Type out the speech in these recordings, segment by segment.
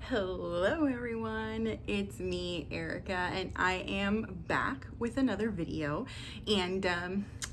Hello everyone, it's me, Erica, and I am back with another video. And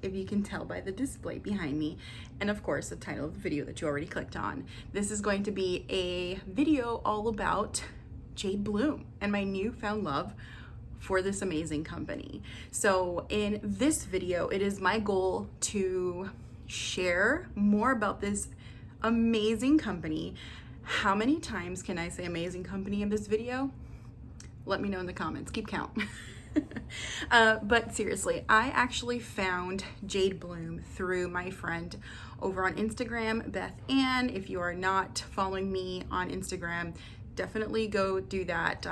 if you can tell by the display behind me, and of course the title of the video that you already clicked on, this is going to be a video all about Jade Bloom and my newfound love for this amazing company. So in this video, it is my goal to share more about this amazing company. How many times can I say amazing company in this video? Let me know in the comments, keep count. But seriously, I actually found Jade Bloom through my friend over on Instagram, Beth Ann. If you are not following me on Instagram, definitely go do that.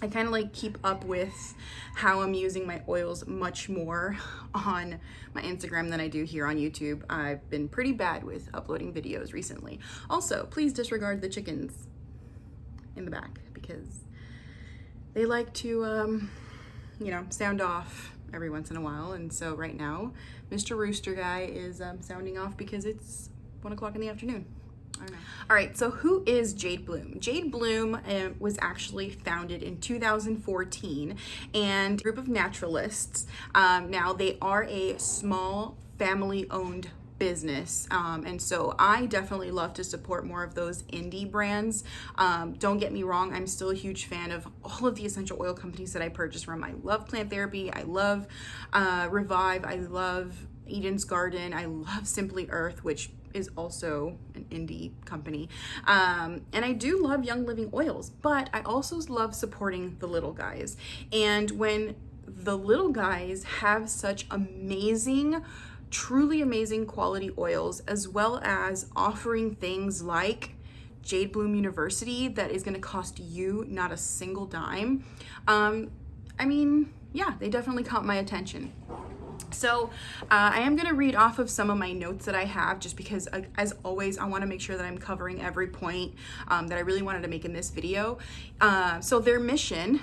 I kind of like keep up with how I'm using my oils much more on my Instagram than I do here on YouTube. I've been pretty bad with uploading videos recently. Also, please disregard the chickens in the back because they like to, sound off every once in a while. And so right now, Mr. Rooster Guy is sounding off because it's 1 o'clock in the afternoon. I don't know. All right, so who is Jade Bloom? Jade Bloom was actually founded in 2014 and a group of naturalists. Now they are a small family-owned business, and so I definitely love to support more of those indie brands. Don't get me wrong, I'm still a huge fan of all of the essential oil companies that I purchase from. I love Plant Therapy, I love Revive, I love Eden's Garden, I love Simply Earth, which is also an indie company. And I do love Young Living Oils, but I also love supporting the little guys. And when the little guys have such amazing, truly amazing quality oils, as well as offering things like Jade Bloom University that is gonna cost you not a single dime, yeah, they definitely caught my attention. So I am going to read off of some of my notes that I have just because, as always, I want to make sure that I'm covering every point that I really wanted to make in this video. So their mission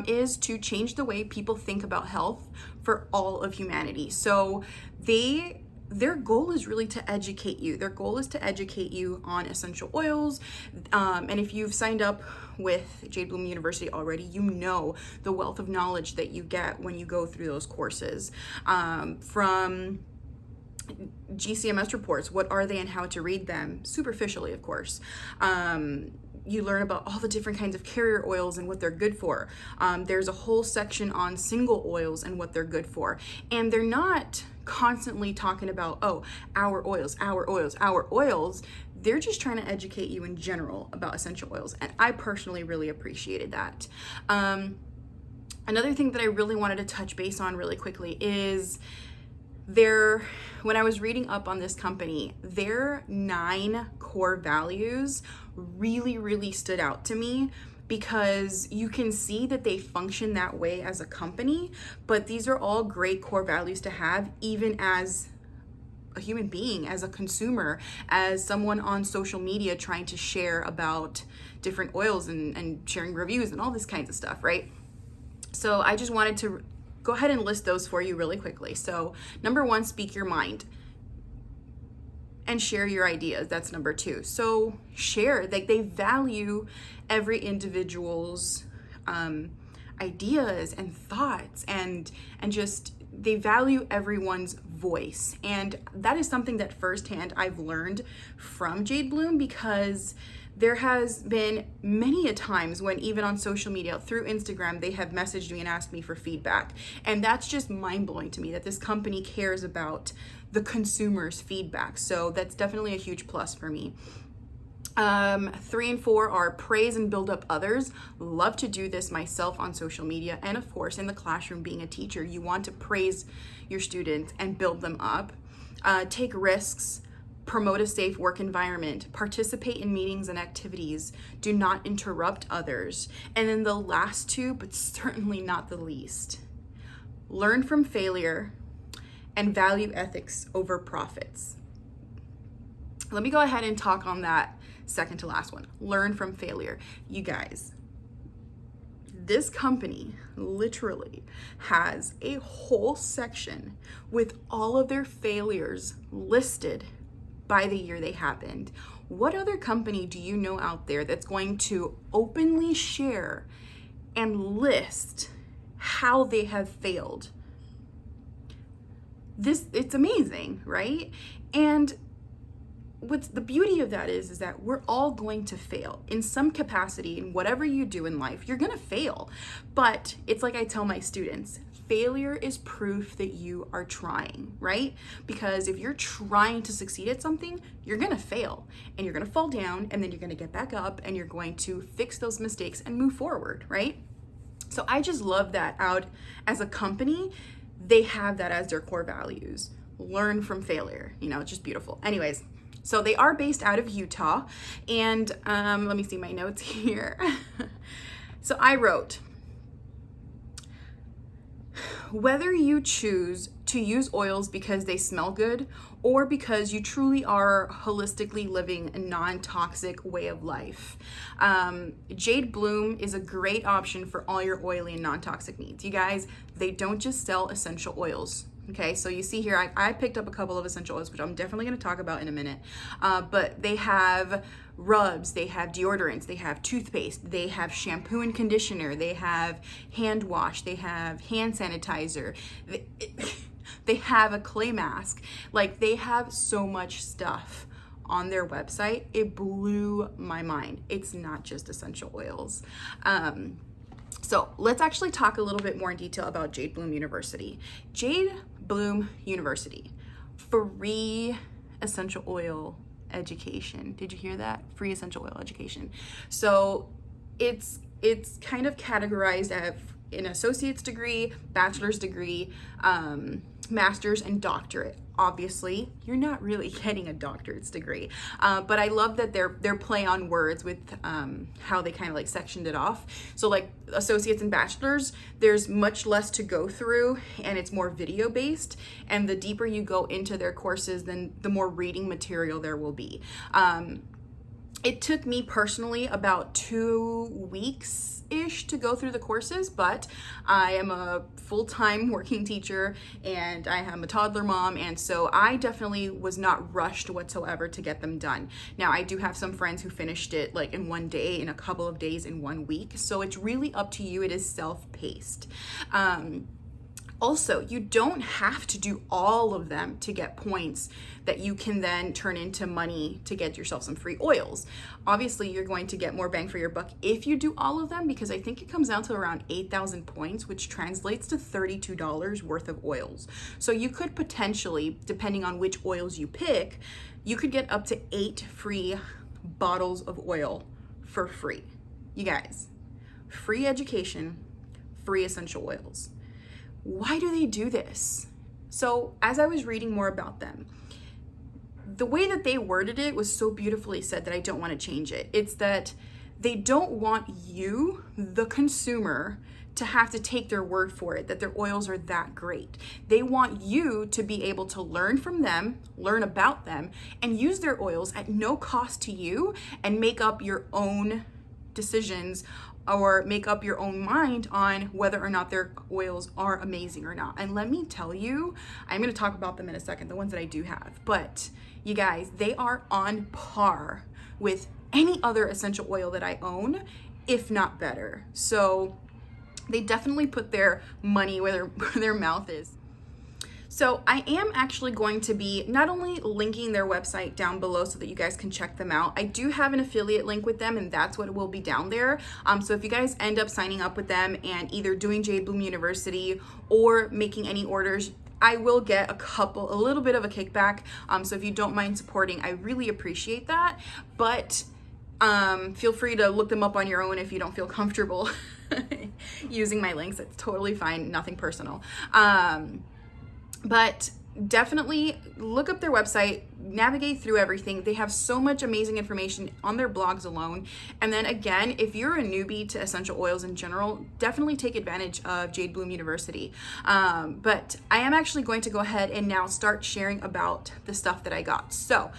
is to change the way people think about health for all of humanity. So their goal is really to educate you. Their goal is to educate you on essential oils. And if you've signed up with Jade Bloom University already, you know the wealth of knowledge that you get when you go through those courses. From GCMS reports, what are they and how to read them, superficially, of course. You learn about all the different kinds of carrier oils and what they're good for. There's a whole section on single oils and what they're good for. And they're not constantly talking about, oh, our oils. They're just trying to educate you in general about essential oils. And I personally really appreciated that. Another thing that I really wanted to touch base on really quickly is when I was reading up on this company, their 9 core values really, really stood out to me because you can see that they function that way as a company, but these are all great core values to have even as a human being, as a consumer, as someone on social media trying to share about different oils and sharing reviews and all this kinds of stuff, right? So I just wanted to go ahead and list those for you really quickly. So number 1, speak your mind and share your ideas. That's number 2. So share, like they value every individual's ideas and thoughts and just they value everyone's voice. And that is something that firsthand I've learned from Jade Bloom because there has been many a times when even on social media, through Instagram, they have messaged me and asked me for feedback. And that's just mind-blowing to me that this company cares about the consumer's feedback. So that's definitely a huge plus for me. 3 and 4 are praise and build up others. Love to do this myself on social media. And of course, in the classroom, being a teacher, you want to praise your students and build them up. Take risks. Promote a safe work environment, participate in meetings and activities, do not interrupt others. And then the last 2, but certainly not the least, learn from failure and value ethics over profits. Let me go ahead and talk on that second to last one. Learn from failure. You guys, this company literally has a whole section with all of their failures listed by the year they happened. What other company do you know out there that's going to openly share and list how they have failed? It's amazing, right? And what's the beauty of that is that we're all going to fail in some capacity. In whatever you do in life, you're gonna fail. But it's like I tell my students, failure is proof that you are trying, right? Because if you're trying to succeed at something, you're gonna fail and you're gonna fall down, and then you're gonna get back up and you're going to fix those mistakes and move forward, right? So I just love that out as a company, they have that as their core values. Learn from failure, it's just beautiful. Anyways, so they are based out of Utah, and let me see my notes here. So I wrote, whether you choose to use oils because they smell good or because you truly are holistically living a non-toxic way of life, Jade Bloom is a great option for all your oily and non-toxic needs. You guys, they don't just sell essential oils. Okay, so you see here, I picked up a couple of essential oils, which I'm definitely going to talk about in a minute. But they have rubs, they have deodorants, they have toothpaste, they have shampoo and conditioner, they have hand wash, they have hand sanitizer, they have a clay mask. Like, they have so much stuff on their website. It blew my mind. It's not just essential oils. So let's actually talk a little bit more in detail about Jade Bloom University. Jade Bloom University, free essential oil education. Did you hear that? Free essential oil education. So it's kind of categorized as an associate's degree, bachelor's degree, master's, and doctorate. Obviously, you're not really getting a doctorate's degree, but I love that they're play on words with how they kind of like sectioned it off. So like associates and bachelors, there's much less to go through, and it's more video based. And the deeper you go into their courses, then the more reading material there will be. It took me personally about 2 weeks-ish to go through the courses, but I am a full-time working teacher and I am a toddler mom, and so I definitely was not rushed whatsoever to get them done. Now, I do have some friends who finished it like in one day, in a couple of days, in 1 week, so it's really up to you. It is self-paced. Also, you don't have to do all of them to get points that you can then turn into money to get yourself some free oils. Obviously, you're going to get more bang for your buck if you do all of them, because I think it comes down to around 8,000 points, which translates to $32 worth of oils. So you could potentially, depending on which oils you pick, you could get up to 8 free bottles of oil for free. You guys, free education, free essential oils. Why do they do this? So as I was reading more about them, the way that they worded it was so beautifully said that I don't want to change it. It's that they don't want you, the consumer, to have to take their word for it, that their oils are that great. They want you to be able to learn from them, learn about them, and use their oils at no cost to you, and make up your own decisions or make up your own mind on whether or not their oils are amazing or not. And let me tell you, I'm gonna talk about them in a second, the ones that I do have. But you guys, they are on par with any other essential oil that I own, if not better. So they definitely put their money where their mouth is. So I am actually going to be not only linking their website down below so that you guys can check them out. I do have an affiliate link with them, and that's what will be down there. So if you guys end up signing up with them and either doing Jade Bloom University or making any orders, I will get a little bit of a kickback. So if you don't mind supporting, I really appreciate that. But feel free to look them up on your own if you don't feel comfortable using my links. It's totally fine, nothing personal. But definitely look up their website, navigate through everything. They have so much amazing information on their blogs alone. And then again, if you're a newbie to essential oils in general, definitely take advantage of Jade Bloom University. But I am actually going to go ahead and now start sharing about the stuff that I got. So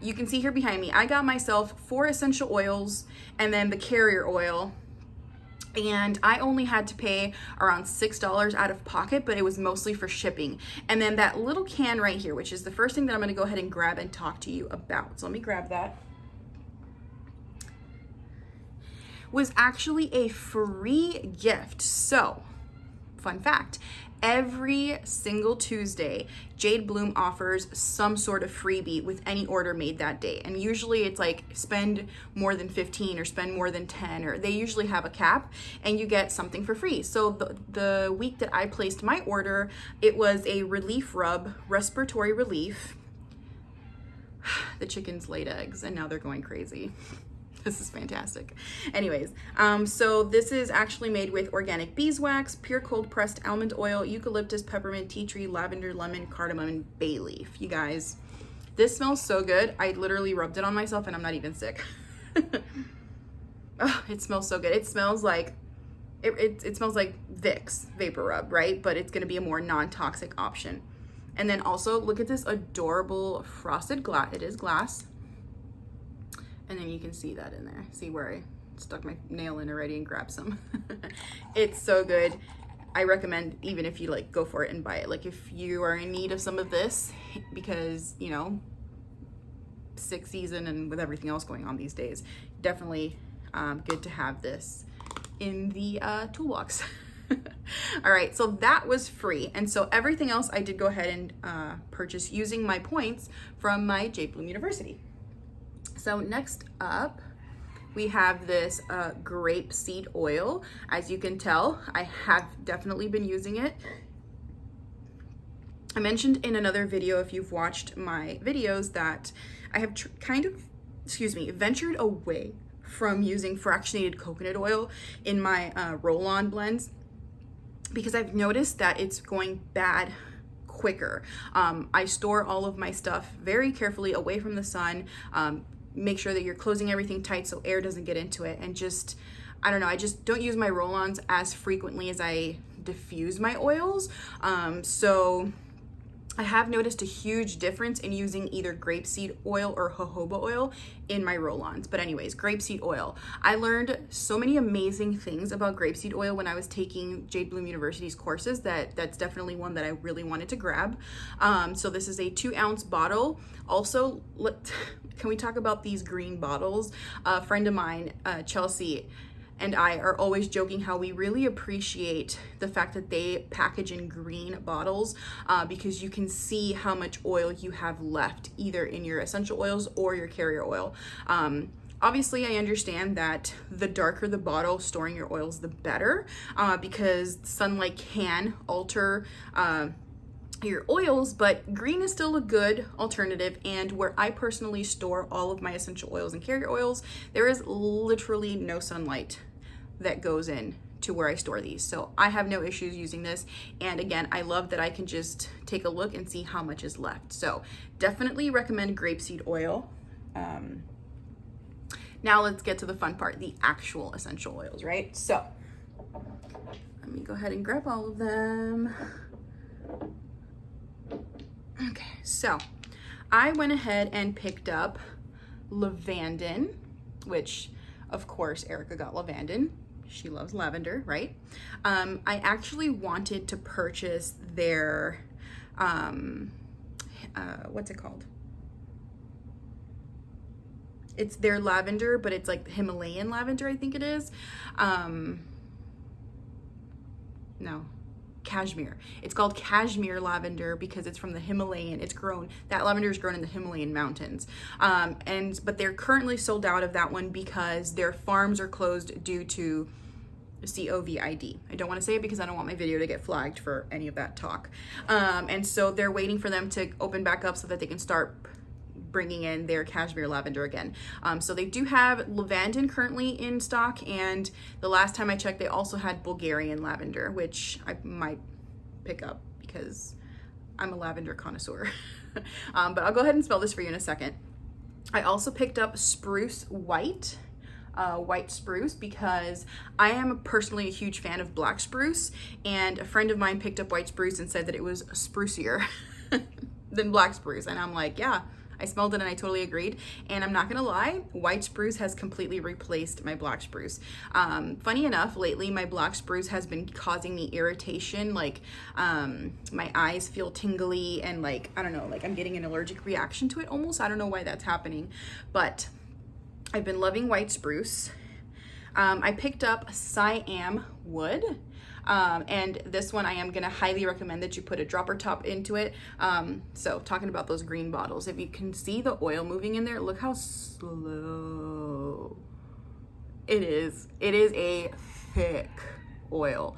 you can see here behind me, I got myself 4 essential oils and then the carrier oil. and I only had to pay around $6 out of pocket, but it was mostly for shipping. And then that little can right here, which is the first thing that I'm gonna go ahead and grab and talk to you about. So let me grab that. Was actually a free gift. So, fun fact, every single Tuesday, Jade Bloom offers some sort of freebie with any order made that day. And usually it's like spend more than 15 or spend more than 10, or they usually have a cap and you get something for free. So the week that I placed my order, it was a relief rub, respiratory relief. The chickens laid eggs and now they're going crazy. This is fantastic. Anyways, so this is actually made with organic beeswax, pure cold pressed almond oil, eucalyptus, peppermint, tea tree, lavender, lemon, cardamom, and bay leaf. You guys, this smells so good. I literally rubbed it on myself and I'm not even sick. Oh, it smells so good. It smells like, it smells like Vicks Vapor Rub, right? But it's gonna be a more non-toxic option. And then also look at this adorable frosted glass. It is glass. And then you can see that in there. See where I stuck my nail in already and grabbed some. It's so good. I recommend, even if you like, go for it and buy it. Like if you are in need of some of this, because you know, sick season and with everything else going on these days, definitely good to have this in the toolbox. All right, so that was free. And so everything else I did go ahead and purchase using my points from my Jade Bloom University. So next up, we have this grape seed oil. As you can tell, I have definitely been using it. I mentioned in another video, if you've watched my videos, that I have ventured away from using fractionated coconut oil in my roll-on blends, because I've noticed that it's going bad quicker. I store all of my stuff very carefully away from the sun. Make sure that you're closing everything tight so air doesn't get into it, and just, I don't know, I just don't use my roll-ons as frequently as I diffuse my oils. So I have noticed a huge difference in using either grapeseed oil or jojoba oil in my roll-ons. But anyways, grapeseed oil. I learned so many amazing things about grapeseed oil when I was taking Jade Bloom University's courses that's definitely one that I really wanted to grab. So this is a 2-ounce bottle. Also, can we talk about these green bottles? A friend of mine, Chelsea, and I are always joking how we really appreciate the fact that they package in green bottles because you can see how much oil you have left, either in your essential oils or your carrier oil. Obviously, I understand that the darker the bottle storing your oils, the better, because sunlight can alter your oils, but green is still a good alternative. And where I personally store all of my essential oils and carrier oils, there is literally no sunlight that goes in to where I store these. So I have no issues using this. And again, I love that I can just take a look and see how much is left. So definitely recommend grapeseed oil. Now let's get to the fun part, the actual essential oils, right? So let me go ahead and grab all of them. Okay, so I went ahead and picked up lavandin, which of course Erica got lavandin. She loves lavender, right? I actually wanted to purchase their, what's it called? It's their lavender, but it's like Himalayan lavender, I think it is. No. Cashmere. It's called cashmere lavender because it's from the Himalayan. It's grown, that lavender is grown in the Himalayan mountains. But they're currently sold out of that one because their farms are closed due to COVID. I don't want to say it because I don't want my video to get flagged for any of that talk. And so they're waiting for them to open back up so that they can start bringing in their cashmere lavender again. So they do have lavandin currently in stock, and the last time I checked, they also had Bulgarian lavender, which I might pick up because I'm a lavender connoisseur. But I'll go ahead and spell this for you in a second. I also picked up spruce white, white spruce, because I am personally a huge fan of black spruce, and a friend of mine picked up white spruce and said that it was sprucier than black spruce, and I'm like, yeah, I smelled it and I totally agreed. And I'm not gonna lie, white spruce has completely replaced my black spruce. Funny enough, lately my black spruce has been causing me irritation. Like my eyes feel tingly and like, I don't know, like I'm getting an allergic reaction to it almost. I don't know why that's happening, but I've been loving white spruce. I picked up Siam wood. And this one I am gonna highly recommend that you put a dropper top into it. So talking about those green bottles, if you can see the oil moving in there, look how slow it is. It is a thick oil.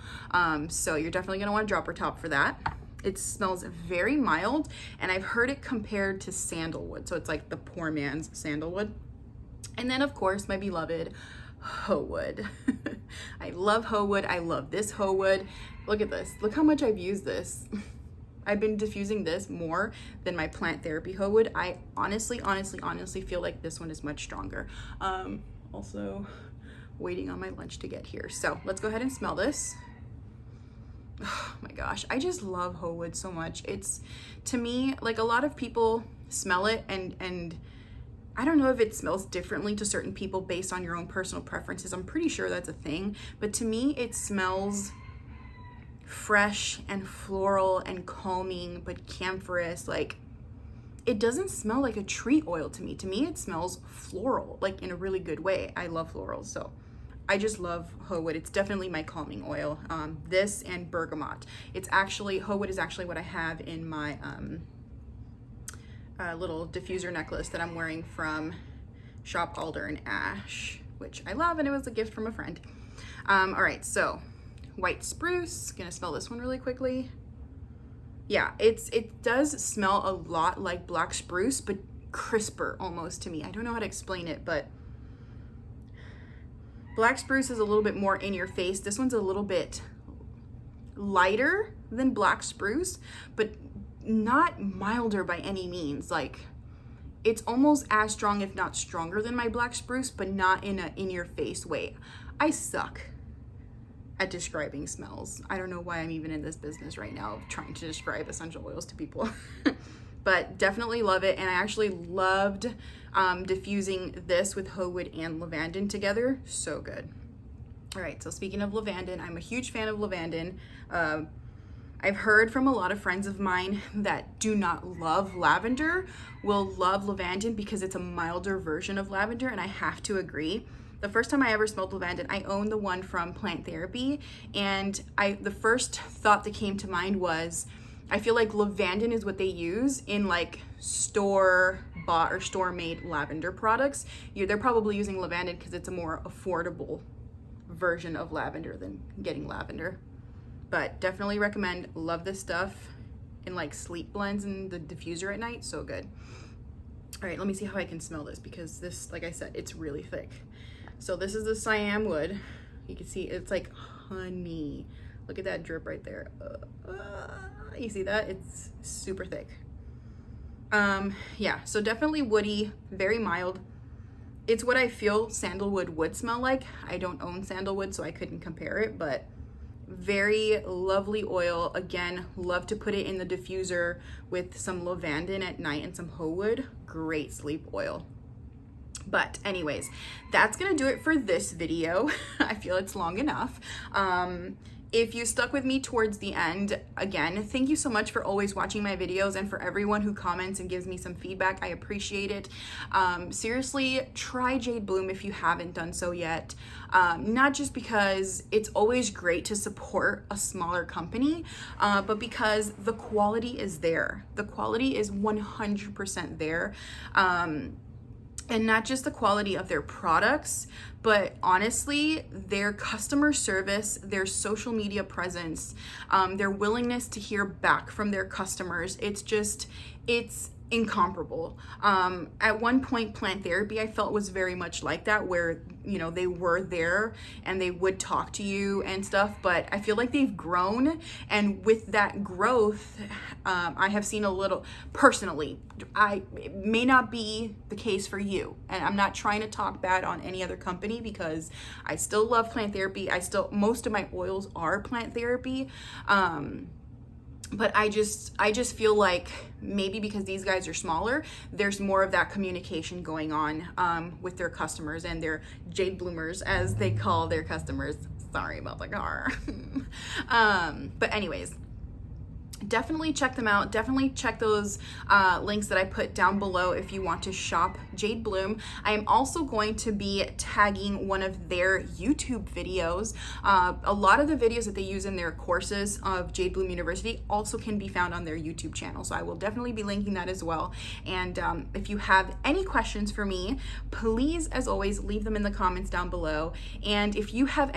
So you're definitely gonna want a dropper top for that. It smells very mild, and I've heard it compared to sandalwood. So it's like the poor man's sandalwood. And then of course, my beloved hoe wood. I love hoe wood. I love this hoe wood. Look at this. Look how much I've used this. I've been diffusing this more than my plant therapy hoe wood. I honestly feel like this one is much stronger. Also waiting on my lunch to get here. So let's go ahead and smell this. Oh my gosh, I just love hoe wood so much. It's, to me, like a lot of people smell it and I don't know if it smells differently to certain people based on your own personal preferences. I'm pretty sure that's a thing, but to me it smells fresh and floral and calming, but camphorous. Like, it doesn't smell like a tree oil to me. To me it smells floral, like in a really good way. I love florals, so I just love hoe wood. It's definitely my calming oil. This and bergamot. It's actually, hoe wood is actually what I have in my little diffuser necklace that I'm wearing from Shop Alder and Ash, which I love, and it was a gift from a friend. All right, so white spruce. Gonna smell this one really quickly. Yeah, it does smell a lot like black spruce, but crisper almost to me. I don't know how to explain it, but black spruce is a little bit more in your face. This one's a little bit lighter than black spruce, but not milder by any means. Like, it's almost as strong, if not stronger, than my black spruce, but not in a in-your-face way. I suck at describing smells. I don't know why I'm even in this business right now of trying to describe essential oils to people. But definitely love it, and I actually loved diffusing this with hoe wood and lavandin together. So good. All right, so speaking of lavandin, I'm a huge fan of lavandin. I've heard from a lot of friends of mine that do not love lavender will love lavandin because it's a milder version of lavender, and I have to agree. The first time I ever smelled lavandin, I own the one from Plant Therapy, and the first thought that came to mind was, I feel like lavandin is what they use in like store-bought or store-made lavender products. They're probably using lavandin because it's a more affordable version of lavender than getting lavender. But definitely recommend. Love this stuff in like sleep blends and the diffuser at night. So good. All right, let me see how I can smell this, because this, like I said, it's really thick. So this is the Siam wood. You can see it's like honey. Look at that drip right there. You see that? It's super thick. Yeah, so definitely woody, very mild. It's what I feel sandalwood would smell like. I don't own sandalwood, so I couldn't compare it, but very lovely oil. Again, love to put it in the diffuser with some lavandin at night and some hoe wood. Great sleep oil. But anyways, that's gonna do it for this video. I feel it's long enough. If you stuck with me towards the end, again, thank you so much for always watching my videos, and for everyone who comments and gives me some feedback. I appreciate it. Seriously, try Jade Bloom if you haven't done so yet. Not just because it's always great to support a smaller company, but because the quality is there. The quality is 100% there. And not just the quality of their products, but honestly, their customer service, their social media presence, their willingness to hear back from their customers. It's incomparable. At one point, Plant Therapy, I felt, was very much like that, where, you know, they were there and they would talk to you and stuff, but I feel like they've grown, and with that growth, I have seen a little, personally, it may not be the case for you, and I'm not trying to talk bad on any other company, because I still love Plant Therapy. Most of my oils are Plant Therapy, But I just feel like maybe because these guys are smaller, there's more of that communication going on with their customers and their Jade Bloomers, as they call their customers. Sorry about the car. But anyways, definitely check them out. Definitely check those links that I put down below if you want to shop Jade Bloom. I am also going to be tagging one of their YouTube videos. A lot of the videos that they use in their courses of Jade Bloom University also can be found on their YouTube channel. So I will definitely be linking that as well. And if you have any questions for me, please, as always, leave them in the comments down below. And if you happen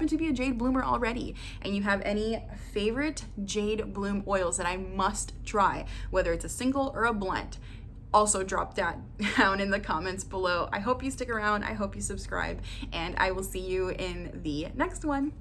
to be a Jade Bloomer already and you have any favorite Jade Bloom oils that I must try, whether it's a single or a blend, also drop that down in the comments below. I hope you stick around. I hope you subscribe, and I will see you in the next one.